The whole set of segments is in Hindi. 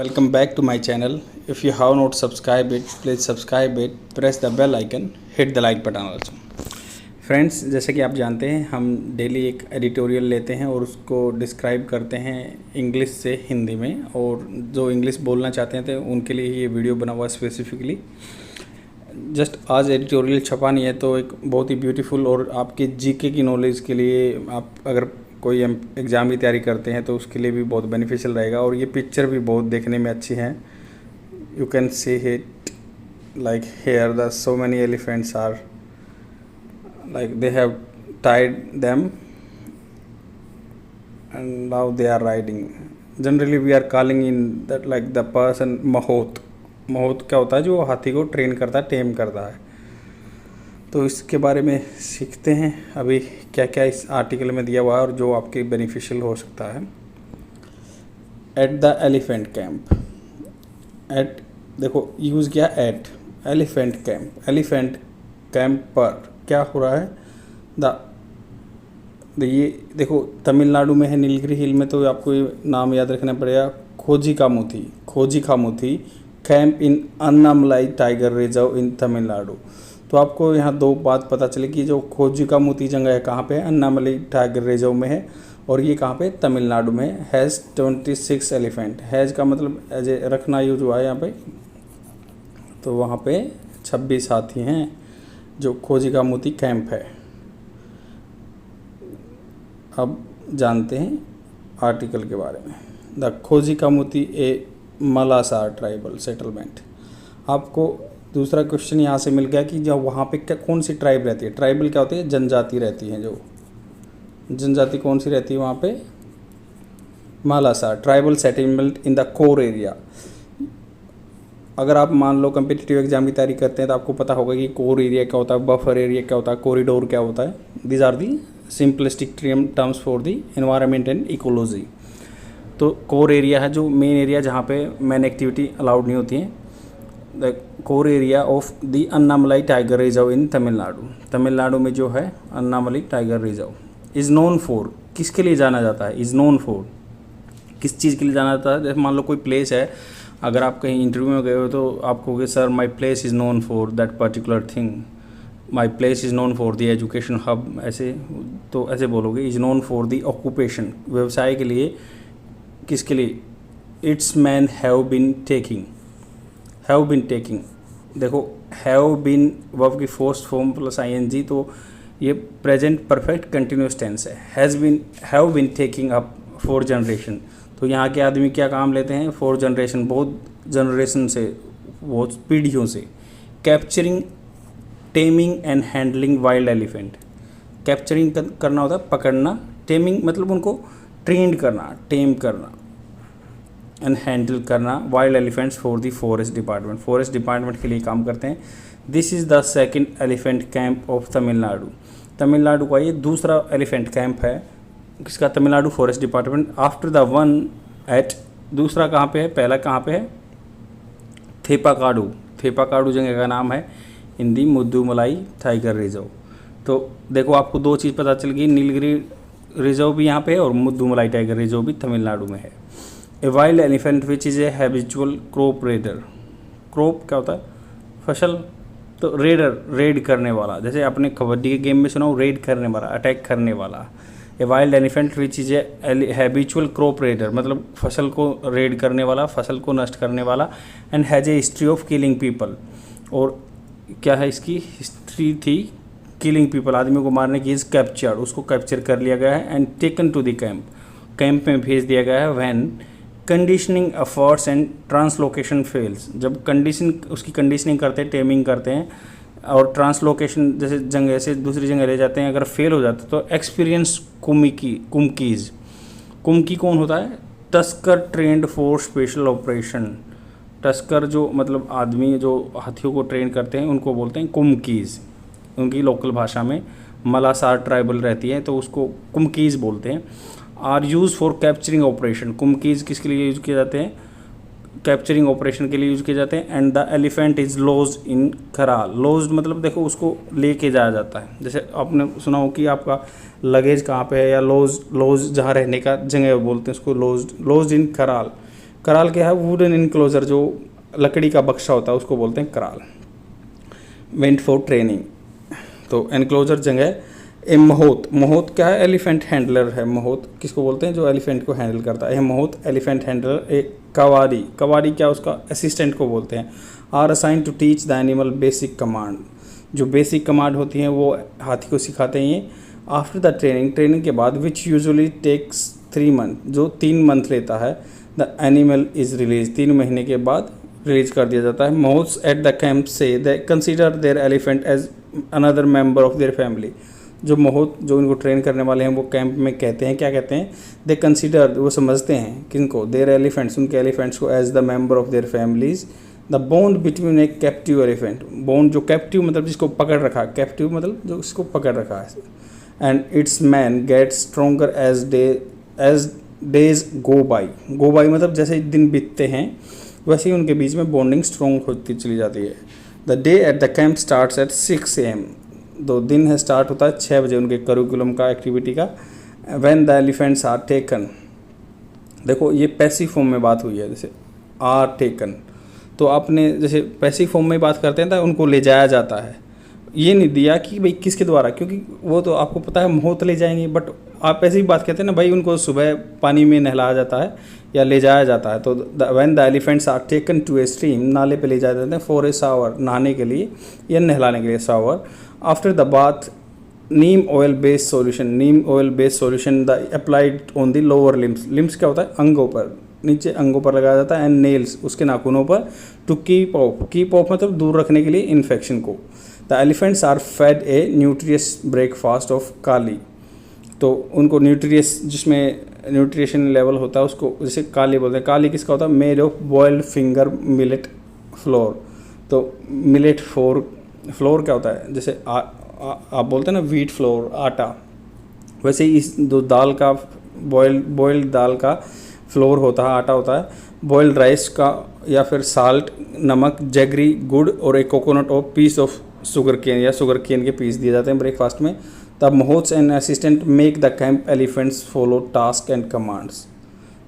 Welcome back to my channel. If you have not subscribed it, please subscribe it, press the bell icon, hit the like button also. Friends, जैसे कि आप जानते हैं हम डेली एक एडिटोरियल लेते हैं और उसको डिस्क्राइब करते हैं इंग्लिश से हिंदी में, और जो इंग्लिश बोलना चाहते हैं तो उनके लिए ये वीडियो बना हुआ स्पेसिफिकली। जस्ट आज एडिटोरियल छपा नहीं है तो एक बहुत ही ब्यूटीफुल और आपके जीके की नॉलेज के लिए, आप अगर कोई एग्ज़ाम की तैयारी करते हैं तो उसके लिए भी बहुत बेनिफिशियल रहेगा। और ये पिक्चर भी बहुत देखने में अच्छी हैं। You can see it like here the so many elephants are like they have tied them and now they are riding. Generally we are calling in that like the person mahout. mahout क्या होता है? जो हाथी को ट्रेन करता है, टेम करता है। तो इसके बारे में सीखते हैं अभी क्या क्या इस आर्टिकल में दिया हुआ है और जो आपके बेनिफिशियल हो सकता है। At the elephant camp, at देखो यूज़ किया at elephant camp. Elephant camp पर क्या हो रहा है? ये देखो तमिलनाडु में है, नीलगिरी हिल में, तो आपको ये नाम याद रखना पड़ेगा। खोजी Kamuthi camp in Annamalai tiger reserve in Tamil Nadu. तो आपको यहाँ दो बात पता चले कि जो खोजी कामुथी जगह है कहाँ पे है? अन्नामलाई टाइगर रिजर्व में है, और ये कहाँ पे? तमिलनाडु में है। Has 26 elephant. हैज़ का मतलब एज ए रखना यूज हुआ है यहाँ पे, तो वहाँ पे 26 हाथी हैं जो खोजी कामुथी कैंप है। अब जानते हैं आर्टिकल के बारे में। द खोजी कामुथी ए मलासार ट्राइबल सेटलमेंट। आपको दूसरा क्वेश्चन यहाँ से मिल गया कि जब वहाँ पे क्या कौन सी ट्राइब रहती है? ट्राइबल क्या होती है? जनजाति रहती है। जो जनजाति कौन सी रहती है वहाँ पे? Malasar tribal settlement in the core area. अगर आप मान लो कम्पिटिटिव एग्जाम की तैयारी करते हैं तो आपको पता होगा कि कोर एरिया क्या होता है, बफर एरिया क्या होता है, कॉरिडोर क्या होता है। These are the simplistic terms for the environment and ecology. तो कोर एरिया है जो मेन एरिया जहाँ पे मेन एक्टिविटी अलाउड नहीं होती है। The core area of the Annamalai tiger reserve in Tamil Nadu. Tamil Nadu में जो है Annamalai tiger reserve is known for, किसके लिए जाना जाता है? इज़ नोन फॉर, किस चीज़ के लिए जाना जाता है? जैसे मान लो कोई प्लेस है, अगर आप कहीं इंटरव्यू में गए हो तो आप कहोगे sir my place is known for that particular thing, my place is known for the education hub, ऐसे तो ऐसे बोलोगे। Is known for the occupation, व्यवसाय के लिए, किसके लिए? It's man have been taking. देखो हैव बिन वर्ब की फोर्थ फॉर्म प्लस ING, तो ये प्रेजेंट परफेक्ट कंटिन्यूस टेंस है। Have been taking up for generation. तो यहाँ के आदमी क्या काम लेते हैं? फॉर जनरेशन, बहुत जनरेशन से, बहुत पीढ़ियों से। Capturing, taming and handling wild elephant. Capturing करना होता है पकड़ना, टेमिंग मतलब उनको ट्रेंड करना, टेम करना, एंड हैंडल करना wild elephants for the forest department. Forest department के लिए काम करते हैं। This is the second elephant camp of Tamil Nadu. Tamil Nadu का ये दूसरा एलिफेंट कैंप है। किसका? Tamil Nadu forest department. After the one at, दूसरा कहाँ पे है? पहला कहाँ पे है? थेपाकाडू जगह का नाम है इन दी मुद्दुमलाई टाइगर रिजर्व। तो देखो आपको दो चीज़ पता चल गई, नीलगिरी रिजर्व भी यहाँ पे है और मुद्दुमलाई टाइगर रिजर्व भी तमिलनाडु में है। A wild elephant which is a habitual crop raider. Crop क्या होता है? फसल। तो रेडर, रेड करने वाला, जैसे आपने कबड्डी के गेम में सुना हो, रेड करने वाला, अटैक करने वाला। A wild elephant which is a habitual crop raider, मतलब फसल को रेड करने वाला, फसल को नष्ट करने वाला। And has a history of killing people, और क्या है इसकी हिस्ट्री थी? किलिंग पीपल, आदमियों को मारने की। इज़ कैप्चर्ड, उसको कैप्चर कर लिया गया है। And taken to the camp में भेज दिया गया है। When conditioning efforts and translocation fails, जब उसकी कंडीशनिंग करते हैं, टेमिंग करते हैं, और ट्रांसलोकेशन जैसे जगह से दूसरी जगह ले जाते हैं, अगर फेल हो जाते तो एक्सपीरियंस कुमकीज़। कुमकी कौन होता है? Tusker trend for special operation. Tusker जो मतलब आदमी जो हाथियों को ट्रेन करते हैं उनको बोलते हैं कुमकीज़। उनकी लोकल भाषा में मलासार ट्राइबल रहती है तो उसको कुमकीज़ बोलते हैं। Are use for capturing operation. Kumkis किसके लिए यूज़ किए जाते हैं? कैप्चरिंग ऑपरेशन के लिए यूज़ किए जाते हैं। And the elephant is lodged in kraal. Lodged मतलब देखो उसको लेके जाया जाता है। जैसे आपने सुना हो कि आपका लगेज कहाँ पे है, या लॉज जहाँ रहने का जगह बोलते हैं उसको लॉज्ड इन खराल। कराल क्या है, वुडन इनक्लोजर, जो लकड़ी का बक्सा होता है उसको बोलते हैं कराल। वेंट फॉर ट्रेनिंग, तो एनक्लोजर जगह। ए महोत, महोत क्या है, एलिफेंट हैंडलर है। महोत किसको बोलते हैं, जो एलिफेंट को हैंडल करता है। महोत एलिफेंट हैंडलर। ए कवारी, कवारी क्या, उसका असिस्टेंट को बोलते हैं। Are assign to teach the animal basic command, जो बेसिक कमांड होती हैं वो हाथी को सिखाते हैं ये। आफ्टर द ट्रेनिंग, ट्रेनिंग के बाद, विच यूजुअली टेक्स 3 मंथ, जो 3 मंथ लेता है, द एनिमल इज़ रिलीज, 3 महीने के बाद रिलीज कर दिया जाता है। मोहत्स एट द कैंप से they consider their elephant as another member of their family, जो मोहत जो इनको ट्रेन करने वाले हैं वो कैंप में कहते हैं, क्या कहते हैं, दे कंसिडर, वो समझते हैं किनको, देयर एलिफेंट्स, उनके एलिफेंट्स को, as the member of their families. The bond between a captive elephant, bond जो कैप्टिव मतलब जिसको पकड़ रखा, कैप्टिव मतलब जो इसको पकड़ रखा है, and its man get stronger as days go by. Go by मतलब जैसे दिन बीतते हैं वैसे ही उनके बीच में बॉन्डिंग स्ट्रॉन्ग होती चली जाती है। The day at the camp starts at 6 AM, दो दिन है स्टार्ट होता है 6 बजे उनके करिकुलम का, एक्टिविटी का। When the elephants are taken, देखो ये पैसिव फॉर्म में बात हुई है, जैसे आर टेकन, तो आपने जैसे पैसिव फॉर्म में बात करते हैं तो उनको ले जाया जाता है, ये नहीं दिया कि भाई किसके द्वारा, क्योंकि वो तो आपको पता है मोहत ले जाएंगे, बट आप ऐसी ही बात कहते हैं ना भाई, उनको सुबह पानी में नहलाया जाता है या ले जाया जाता है। तो when the elephants are taken to a stream, नाले पे ले जाए जाते हैं, फॉर ए शावर, नहाने के लिए या नहलाने के लिए, shower. After the bath, Neem oil based solution, Neem oil based solution the applied on the lower limbs, limbs क्या होता है, अंगों पर, नीचे अंगों पर लगाया जाता है, एंड नेल्स, उसके नाखूनों पर, टू कीप ऑफ मतलब दूर रखने के लिए इन्फेक्शन को। The elephants are fed a nutritious breakfast of kali, तो उनको न्यूट्रियस, जिसमें न्यूट्रिशन लेवल होता है उसको जैसे काली बोलते हैं। काली किसका होता है, made of boiled finger millet floor, तो मिलेट फ्लोर क्या होता है, जैसे आप बोलते हैं ना व्हीट फ्लोर, आटा, वैसे ही इस दो दाल का बॉइल्ड दाल का फ्लोर होता है, आटा होता है। बॉइल्ड राइस का, या फिर साल्ट, नमक, जैगरी, गुड़ और एक कोकोनट और पीस ऑफ शुगर केन या शुगर केन के पीस दिए जाते हैं ब्रेकफास्ट में। तब mahouts and assistant make the camp elephants follow task and commands.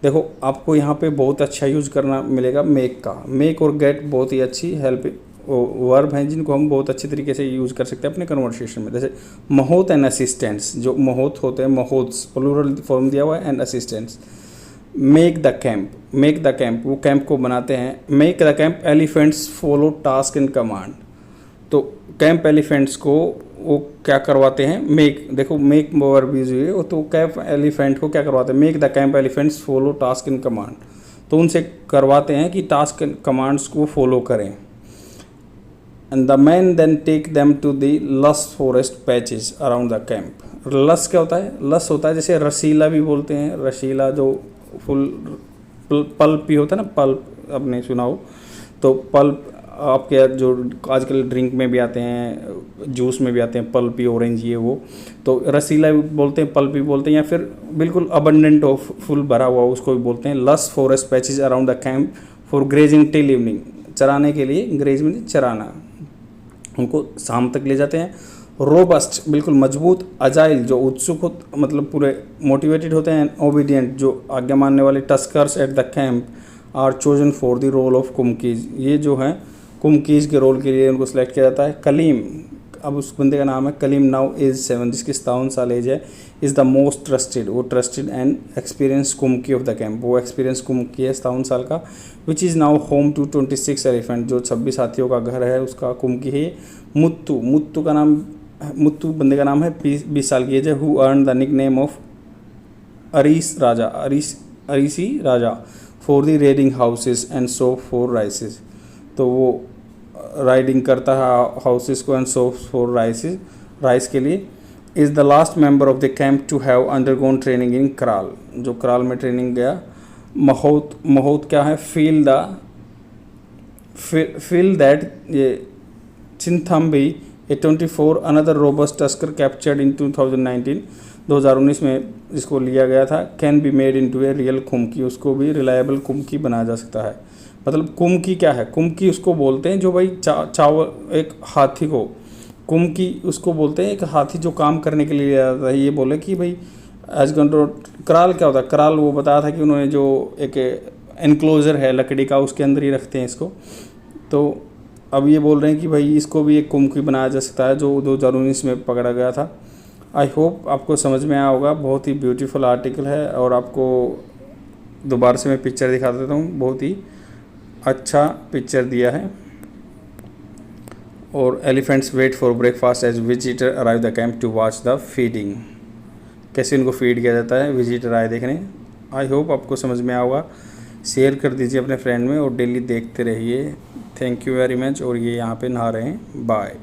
देखो आपको यहाँ पे बहुत अच्छा यूज करना मिलेगा मेक का, मेक और गेट बहुत ही अच्छी हेल्प वर्ब हैं जिनको हम बहुत अच्छी तरीके से यूज़ कर सकते हैं अपने कन्वर्सेशन में। जैसे मोहत एंड असिस्टेंट्स, जो मोहत होते हैं, मोहत्स प्लूरल फॉर्म दिया हुआ है, and assistants. Make the camp, वो कैंप को बनाते हैं। Make the camp elephants follow task and command, तो कैंप एलिफेंट्स को वो क्या करवाते हैं, मेक, देखो मेक वर्ब यूज हुई है, तो कैंप एलिफेंट को क्या करवाते हैं, make the camp elephants follow task and command, तो उनसे करवाते हैं कि टास्क एंड कमांड्स को फॉलो करें। And the man then take them to the lush forest patches around the camp. Lush क्या होता है, लस होता है जैसे रसीला भी बोलते हैं, रसीला जो फुल पल्प भी होता है ना, पल्प आपने सुना हो, तो पल्प आपके जो आजकल ड्रिंक में भी आते हैं, जूस में भी आते हैं, पल्पी ऑरेंज ये वो, तो रसीला भी बोलते हैं, पल्प भी बोलते हैं, या फिर बिल्कुल अबंडेंट हो, फुल भरा हुआ उसको भी बोलते हैं। लस forest patches around the camp for grazing till evening, चराने के लिए, ग्रेज में चराना, उनको शाम तक ले जाते हैं। रोबस्ट बिल्कुल मजबूत, अजाइल जो उत्सुक हो मतलब पूरे मोटिवेटेड होते हैं, ओबीडियंट जो आज्ञा मानने वाले। Tuskers at the camp are chosen for the role of kumkis, ये जो हैं कुमकीज के रोल के लिए उनको सेलेक्ट किया जाता है। कलीम, अब उस बंदे का नाम है कलीम, नाउ एज 7, जिसकी 57 साल एज है, इज़ द मोस्ट ट्रस्टेड, वो trusted and experience kumki of the camp, वो एक्सपीरियंस कुमकी है 57 साल का। Which is now home to 26 elephant, जो 26 हाथियों का घर है उसका कुमकी है। मुत्तू का नाम, मुत्तू बंदे का नाम है, 20 साल की एज है। Who earn the nickname of Arisi Raja for the raiding houses and so for rices, तो वो राइडिंग करता है हाउसेस को एंड सो फॉर राइस के लिए। Is the last member of the camp to have undergone training in कराल, जो कराल में ट्रेनिंग गया। महोत क्या है, फील दैट ये Chinnathambi a 24 another robust tusker captured in 2019 में जिसको लिया गया था, can be made into a real kumki, उसको भी रिलायबल कुमकी बनाया जा सकता है। मतलब कुमकी क्या है, कुमकी उसको बोलते हैं जो भाई चावल, एक हाथी को कुमकी उसको बोलते हैं, एक हाथी जो काम करने के लिए आता है। ये बोले कि भाई एज कंट्रोल, कराल क्या होता है, कराल वो बताया था कि उन्होंने जो एक एनक्लोजर है लकड़ी का, उसके अंदर ही रखते हैं इसको। तो अब ये बोल रहे हैं कि भाई इसको भी एक कुमकी बनाया जा सकता है, जो 2019 में पकड़ा गया था। आई होप आपको समझ में आया होगा। बहुत ही ब्यूटीफुल आर्टिकल है, और आपको दोबारा से मैं पिक्चर दिखा देता हूँ। बहुत ही अच्छा पिक्चर दिया है। और elephants wait for breakfast as visitor arrive the camp to watch the feeding. कैसे इनको फीड किया जाता है, विजिटर आए देखने। आई होप आपको समझ में आया होगा। शेयर कर दीजिए अपने फ्रेंड में और डेली देखते रहिए। Thank you very much. और ये यहाँ पे नहा रहे हैं। बाय।